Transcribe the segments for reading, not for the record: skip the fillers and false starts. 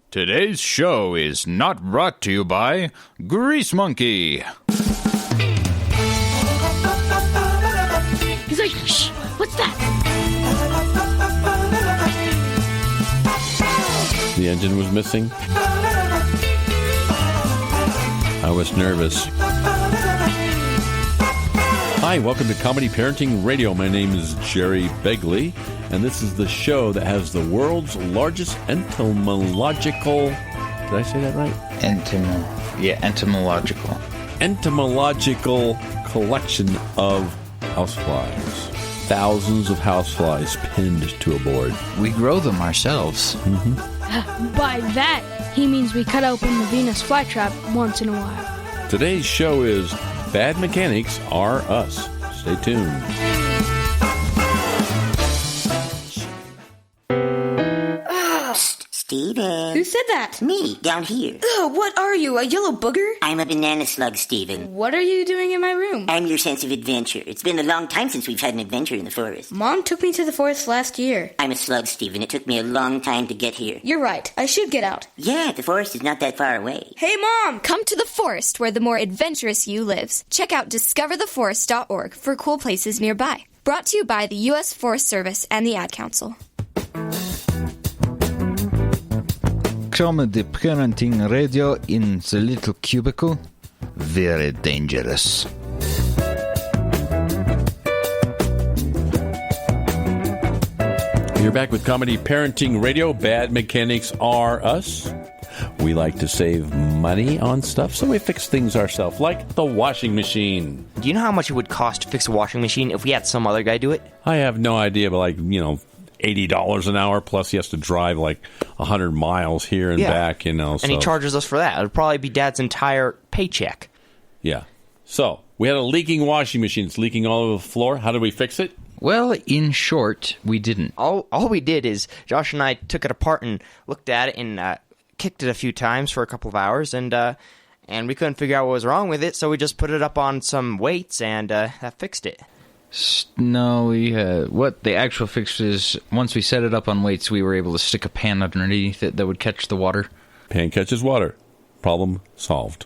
Today's show is not brought to you by Grease Monkey. He's like, shh, what's that? The engine was missing. I was nervous. Hi, welcome to Comedy Parenting Radio. My name is Jerry Begley, and this is the show that has the world's largest entomological... Did I say that right? Entomological. Entomological collection of houseflies. Thousands of houseflies pinned to a board. We grow them ourselves. By that, he means we cut open the Venus flytrap once in a while. Today's show is Bad Mechanics Are Us. Stay tuned. Steven. Who said that? Me, down here. Ugh, what are you, a yellow booger? I'm a banana slug, Steven. What are you doing in my room? I'm your sense of adventure. It's been a long time since we've had an adventure in the forest. Mom took me to the forest last year. I'm a slug, Steven. It took me a long time to get here. You're right. I should get out. Yeah, the forest is not that far away. Hey, Mom! Come to the forest where the more adventurous you lives. Check out discovertheforest.org for cool places nearby. Brought to you by the U.S. Forest Service and the Ad Council. Comedy Parenting Radio in the little cubicle. Very dangerous. You're back with Comedy Parenting Radio. Bad Mechanics Are Us. We like to save money on stuff, so we fix things ourselves, like the washing machine. Do you know how much it would cost to fix a washing machine if we had some other guy do it? I have no idea, but $80 an hour, plus he has to drive 100 miles here and back, And he charges us for that. It would probably be Dad's entire paycheck. Yeah. So, we had a leaking washing machine. It's leaking all over the floor. How did we fix it? Well, in short, we didn't. All we did is Josh and I took it apart and looked at it and kicked it a few times for a couple of hours, and we couldn't figure out what was wrong with it, so we just put it up on some weights, and that fixed it. No, what the actual fix is, once we set it up on weights, we were able to stick a pan underneath it that would catch the water. Pan catches water. Problem solved.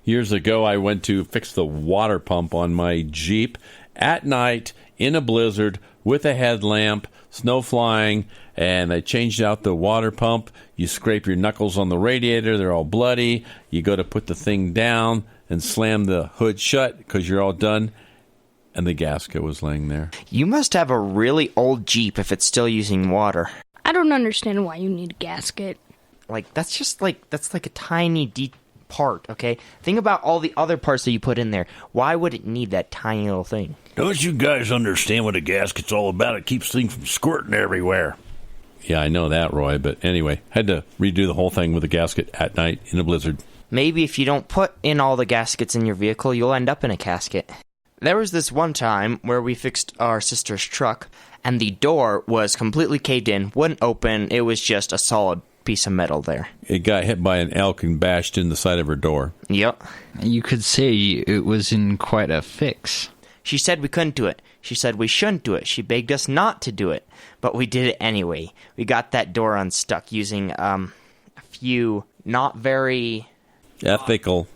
Years ago, I went to fix the water pump on my Jeep at night in a blizzard with a headlamp, snow flying, and I changed out the water pump. You scrape your knuckles on the radiator. They're all bloody. You go to put the thing down and slam the hood shut because you're all done. And the gasket was laying there. You must have a really old Jeep if it's still using water. I don't understand why you need a gasket. That's like a tiny part, okay? Think about all the other parts that you put in there. Why would it need that tiny little thing? Don't you guys understand what a gasket's all about? It keeps things from squirting everywhere. Yeah, I know that, Roy, but anyway, had to redo the whole thing with a gasket at night in a blizzard. Maybe if you don't put in all the gaskets in your vehicle, you'll end up in a casket. There was this one time where we fixed our sister's truck, and the door was completely caved in, wouldn't open. It was just a solid piece of metal there. It got hit by an elk and bashed in the side of her door. Yep. You could say it was in quite a fix. She said we couldn't do it. She said we shouldn't do it. She begged us not to do it. But we did it anyway. We got that door unstuck using a few not very... Ethical.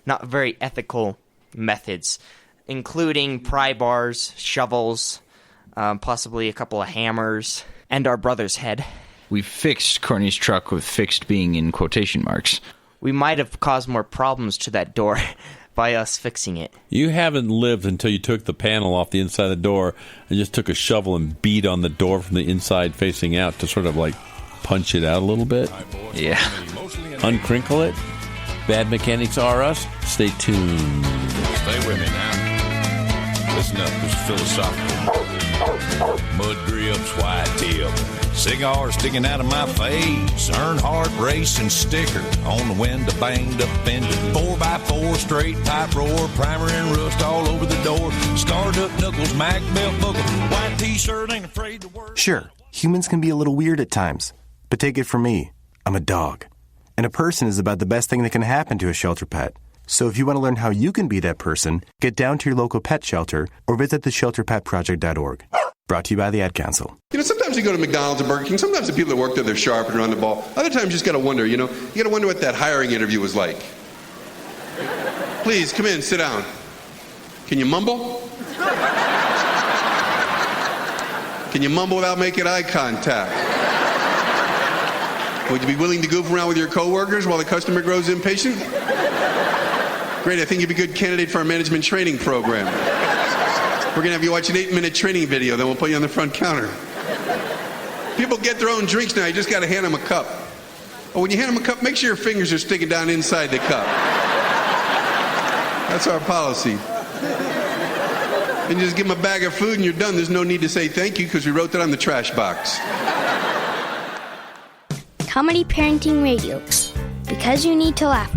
Not very ethical methods, including pry bars, shovels, possibly a couple of hammers, and our brother's head. We fixed Corny's truck with fixed being in quotation marks. We might have caused more problems to that door by us fixing it. You haven't lived until you took the panel off the inside of the door and just took a shovel and beat on the door from the inside facing out to sort of punch it out a little bit. Yeah. Uncrinkle it. Bad Mechanics Are Us. Stay tuned. Stay with me now. Listen up, this is philosophical. Mud grips, white tip, cigar sticking out of my face, Earnhardt racing sticker on the window, banged up fender, 4x4 straight pipe roar, primer and rust all over the door, scarred up knuckles, Mac belt buckle, white t-shirt, ain't afraid to work. Sure, humans can be a little weird at times, but take it from me, I'm a dog. And a person is about the best thing that can happen to a shelter pet. So if you want to learn how you can be that person, get down to your local pet shelter or visit theshelterpetproject.org. Brought to you by the Ad Council. Sometimes you go to McDonald's or Burger King. Sometimes the people that work there, they're sharp and run the ball. Other times you just got to wonder, you got to wonder what that hiring interview was like. Please, come in, sit down. Can you mumble? Can you mumble without making eye contact? Would you be willing to goof around with your coworkers while the customer grows impatient? Great, I think you'd be a good candidate for our management training program. We're going to have you watch an 8-minute training video, then we'll put you on the front counter. People get their own drinks now, you just got to hand them a cup. Oh, when you hand them a cup, make sure your fingers are sticking down inside the cup. That's our policy. And you just give them a bag of food and you're done. There's no need to say thank you because we wrote that on the trash box. Comedy Parenting Radio. Because you need to laugh.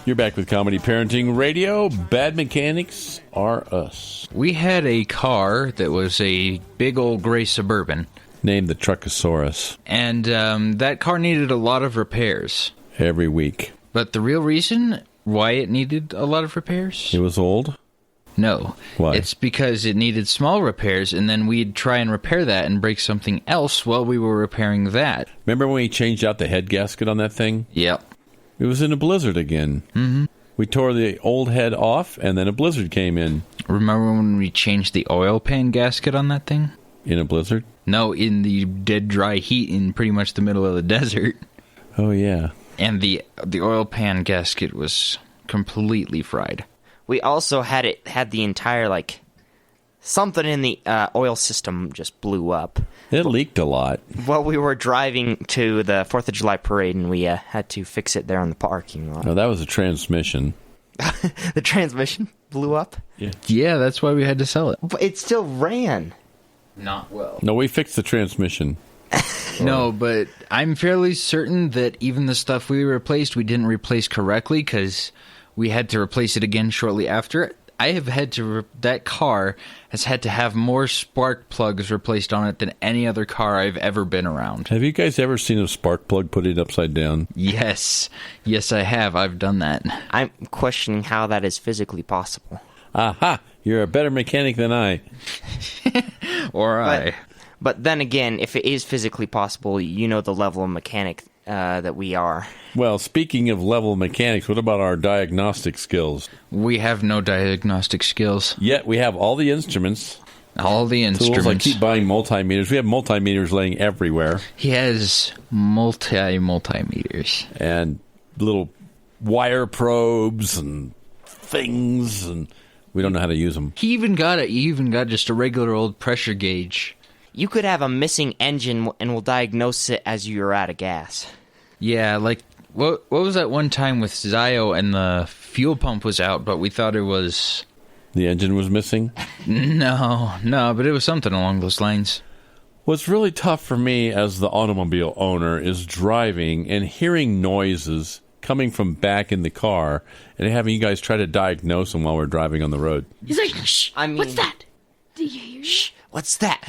You're back with Comedy Parenting Radio. Bad mechanics are us. We had a car that was a big old gray Suburban. Named the Truckosaurus. And that car needed a lot of repairs. Every week. But the real reason why it needed a lot of repairs? It was old? No. Why? It's because it needed small repairs, and then we'd try and repair that and break something else while we were repairing that. Remember when we changed out the head gasket on that thing? Yep. It was in a blizzard again. Mm-hmm. We tore the old head off, and then a blizzard came in. Remember when we changed the oil pan gasket on that thing? In a blizzard? No, in the dead dry heat in pretty much the middle of the desert. Oh, yeah. And the oil pan gasket was completely fried. We also had the entire, something in the oil system just blew up. It leaked a lot. Well, we were driving to the 4th of July parade, and we had to fix it there in the parking lot. No, that was a transmission. The transmission blew up? Yeah, that's why we had to sell it. But it still ran. Not well. No, we fixed the transmission. No, but I'm fairly certain that even the stuff we replaced, we didn't replace correctly because we had to replace it again shortly after. I have had to... that car has had to have more spark plugs replaced on it than any other car I've ever been around. Have you guys ever seen a spark plug put it upside down? Yes. Yes, I have. I've done that. I'm questioning how that is physically possible. Aha! You're a better mechanic than I. But then again, if it is physically possible, you know the level of mechanic that we are. Well, speaking of level of mechanics, what about our diagnostic skills? We have no diagnostic skills. Yet we have all the instruments. All the instruments. Tools. I keep buying multimeters. We have multimeters laying everywhere. He has multimeters. And little wire probes and things, and we don't know how to use them. He even got just a regular old pressure gauge. You could have a missing engine, and we'll diagnose it as you're out of gas. Yeah, what was that one time with Zio and the fuel pump was out, but we thought it was... The engine was missing? No, but it was something along those lines. What's really tough for me as the automobile owner is driving and hearing noises coming from back in the car and having you guys try to diagnose them while we're driving on the road. He's like, shh, what's that? Do you hear Shh, what's that?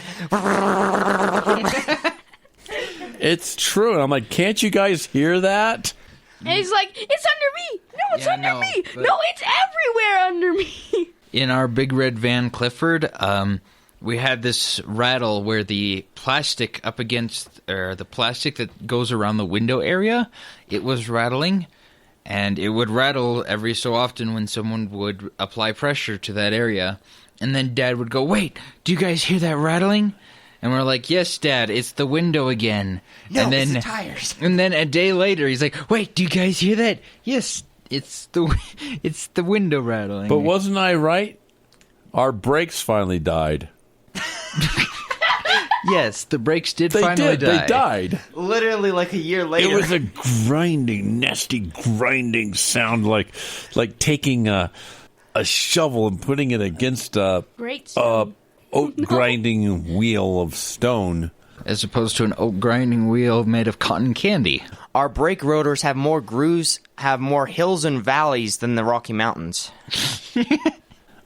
It's true. And I'm like, can't you guys hear that? And he's like, it's under me. No, it's under me. No, it's everywhere under me. In our big red van, Clifford, we had this rattle where the plastic up against, or the plastic that goes around the window area, it was rattling. And it would rattle every so often when someone would apply pressure to that area. And then Dad would go, wait, do you guys hear that rattling? And we're like, yes, Dad, it's the window again. No, and then, it's the tires. And then a day later, he's like, wait, do you guys hear that? Yes, it's the window rattling. But wasn't I right? Our brakes finally died. Yes, the brakes finally die. They died. Literally like a year later. It was a grinding, nasty grinding sound like taking a shovel and putting it against a oat grinding wheel of stone. As opposed to an oat grinding wheel made of cotton candy. Our brake rotors have more grooves, have more hills and valleys than the Rocky Mountains.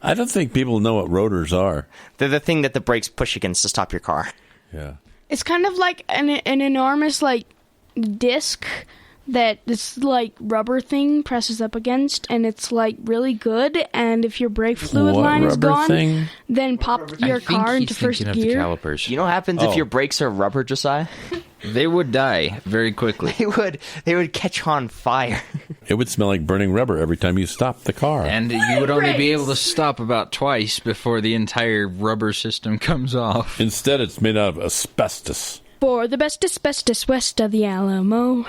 I don't think people know what rotors are. They're the thing that the brakes push against to stop your car. Yeah. It's kind of like an enormous, like, disc that this, like, rubber thing presses up against, and it's, like, really good, and if your brake fluid What line is rubber gone, thing? then pop your car into first of gear. the calipers. You know what happens if your brakes are rubber, Josiah? They would die very quickly. They would catch on fire. It would smell like burning rubber every time you stopped the car. And you would only be able to stop about twice before the entire rubber system comes off. Instead, it's made out of asbestos. For the best asbestos west of the Alamo.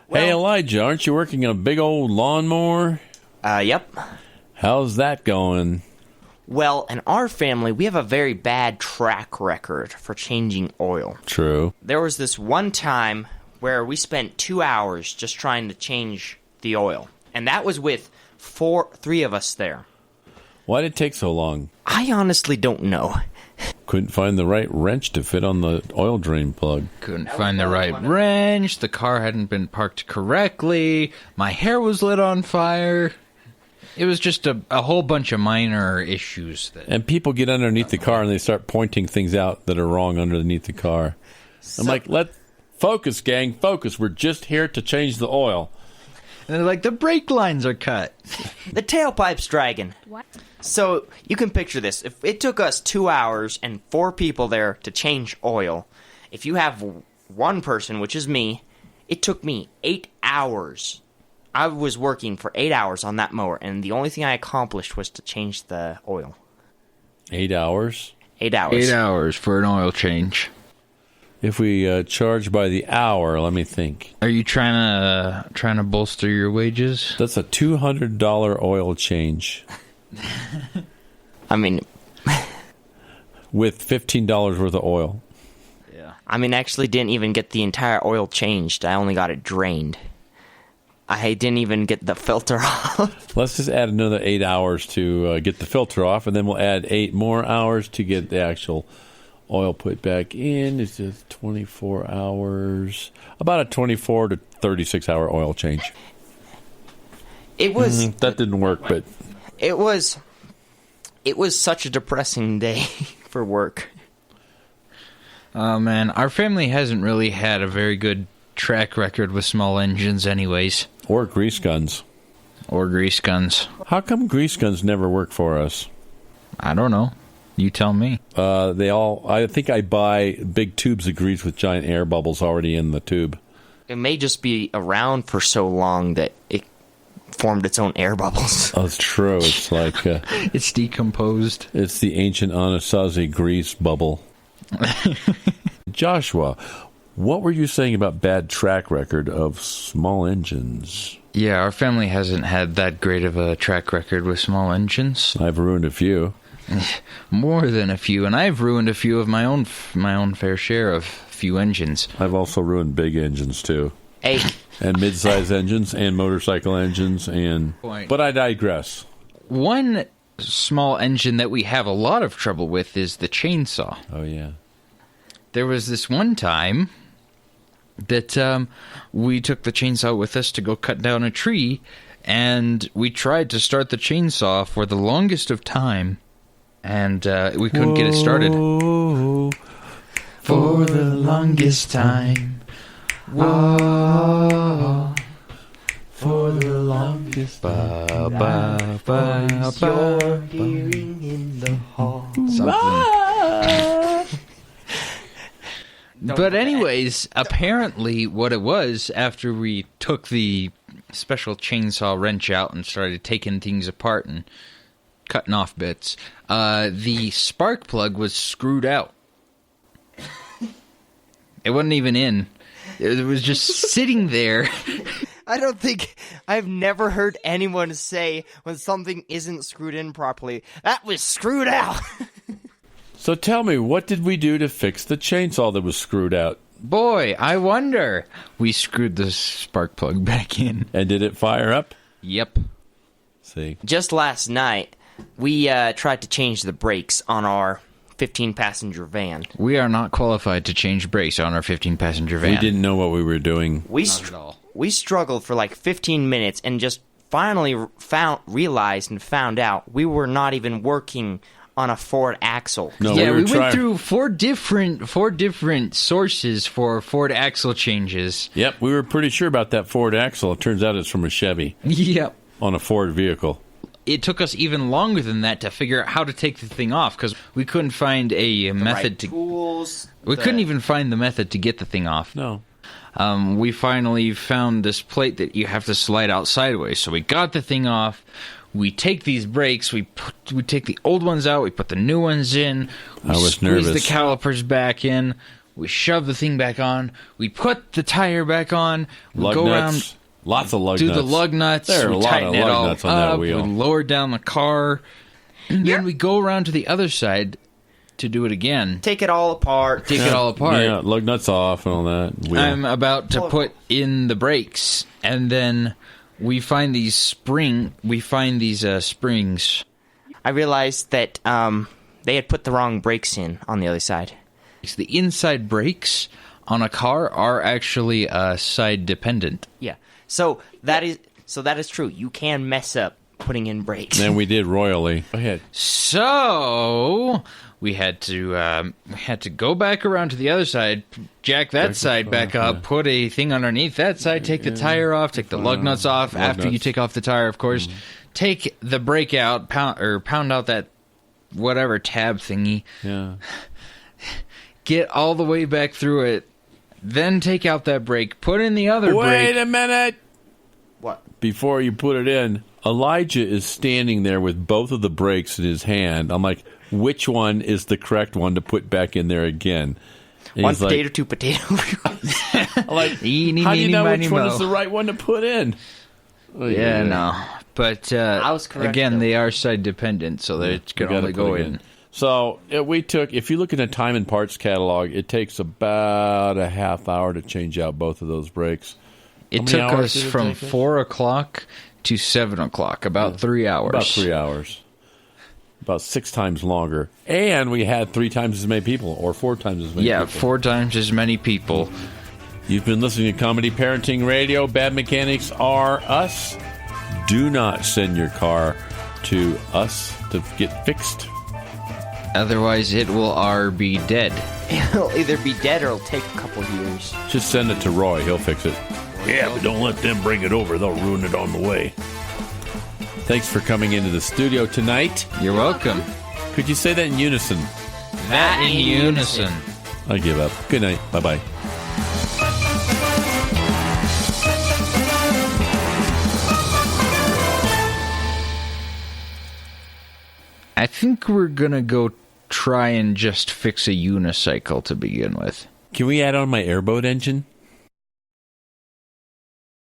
Hey, Elijah, aren't you working on a big old lawnmower? Yep. How's that going? Well, in our family, we have a very bad track record for changing oil. True. There was this one time where we spent 2 hours just trying to change the oil. And that was with three of us there. Why did it take so long? I honestly don't know. Couldn't find the right wrench to fit on the oil drain plug. Couldn't find the right wrench. The car hadn't been parked correctly. My hair was lit on fire. It was just a whole bunch of minor issues. And people get underneath the car and they start pointing things out that are wrong underneath the car. I'm like, focus, gang, focus. We're just here to change the oil. And they're like, the brake lines are cut. The tailpipe's dragging. What? So, you can picture this. If it took us 2 hours and 4 people there to change oil, if you have one person, which is me, it took me 8 hours. I was working for 8 hours on that mower, and the only thing I accomplished was to change the oil. 8 hours? 8 hours. 8 hours for an oil change. If we charge by the hour, let me think. Are you trying to bolster your wages? That's a $200 oil change. I mean... with $15 worth of oil. Yeah. I mean, I actually didn't even get the entire oil changed. I only got it drained. I didn't even get the filter off. Let's just add another 8 hours to get the filter off, and then we'll add 8 more hours to get the actual oil put back in. It's just 24 hours. About a 24 to 36 hour oil change. It was... that didn't work, but... It was such a depressing day for work. Oh, man. Our family hasn't really had a very good track record with small engines anyways. Or grease guns. How come grease guns never work for us? I don't know. You tell me. I think I buy big tubes of grease with giant air bubbles already in the tube. It may just be around for so long that it formed its own air bubbles. Oh, it's true. It's like... it's decomposed. It's the ancient Anasazi grease bubble. Joshua, what were you saying about bad track record of small engines? Yeah, our family hasn't had that great of a track record with small engines. I've ruined a few. More than a few, and I've ruined a few of my own fair share of few engines. I've also ruined big engines, too. Hey. And mid-size engines and motorcycle engines, and... But I digress. One small engine that we have a lot of trouble with is the chainsaw. Oh, yeah. There was this one time that we took the chainsaw with us to go cut down a tree, and we tried to start the chainsaw for the longest of time, and we couldn't get it started. For the longest time. Whoa. For the longest time. Your hearing in the hall. But anyways, apparently what it was, after we took the special chainsaw wrench out and started taking things apart and cutting off bits, the spark plug was screwed out. It wasn't even in. It was just sitting there. I don't think... I've never heard anyone say when something isn't screwed in properly, that was screwed out. So tell me, what did we do to fix the chainsaw that was screwed out? Boy, I wonder. We screwed the spark plug back in. And did it fire up? Yep. See? Just last night, we tried to change the brakes on our 15-passenger van. We are not qualified to change brakes on our 15-passenger van. We didn't know what we were doing. We struggled for like 15 minutes and just finally realized and found out we were not even working on a Ford axle. No, yeah, we went through four different sources for Ford axle changes. Yep, we were pretty sure about that Ford axle. It turns out it's from a Chevy. Yep. On a Ford vehicle. It took us even longer than that to figure out how to take the thing off because we couldn't find a method to. Tools. We couldn't even find the method to get the thing off. No. We finally found this plate that you have to slide out sideways. So we got the thing off. We take these brakes. We take the old ones out. We put the new ones in. We squeeze the calipers back in. We shove the thing back on. We put the tire back on. We lug go nuts. around. Lots of lug do nuts. the lug nuts. There are a we lot of tighten it lug all nuts on that up. wheel. We lower down the car. And then we go around to the other side to do it again. Take it all apart. It all apart. Yeah, lug nuts off and all that. Wheel. I'm about to put in the brakes, and then we find these springs. I realized that they had put the wrong brakes in on the other side. The inside brakes on a car are actually side dependent. Yeah. So that is true. You can mess up putting in brakes. And we did royally. Go ahead. So we had to go back around to the other side, jack that side back up, put a thing underneath that side, take the tire off, take the lug nuts off. After you take off the tire, of course, take the brake out, pound out that whatever tab thingy. Yeah. Get all the way back through it, then take out that brake, put in the other brake. Wait a minute. What? Before you put it in, Elijah is standing there with both of the brakes in his hand. I'm like, which one is the correct one to put back in there again? And one he's potato, like, two potato. like, how do you know which one is the right one to put in? Yeah, no. But I was correct, again, though. they are side dependent, so that it can only go in. So if you look in the time and parts catalog, it takes about a half hour to change out both of those brakes. It took us from 4 o'clock to 7 o'clock, about 3 hours. About 3 hours. About 6 times longer. And we had 3 times as many people, or 4 times as many people. Yeah, 4 times as many people. You've been listening to Comedy Parenting Radio. Bad Mechanics Are Us. Do not send your car to us to get fixed. Otherwise, it will be dead. It'll either be dead or it'll take a couple years. Just send it to Roy. He'll fix it. Yeah, but don't let them bring it over. They'll ruin it on the way. Thanks for coming into the studio tonight. You're welcome. Could you say that in unison? That in unison. I give up. Good night. Bye-bye. I think we're going to go try and just fix a unicycle to begin with. Can we add on my airboat engine?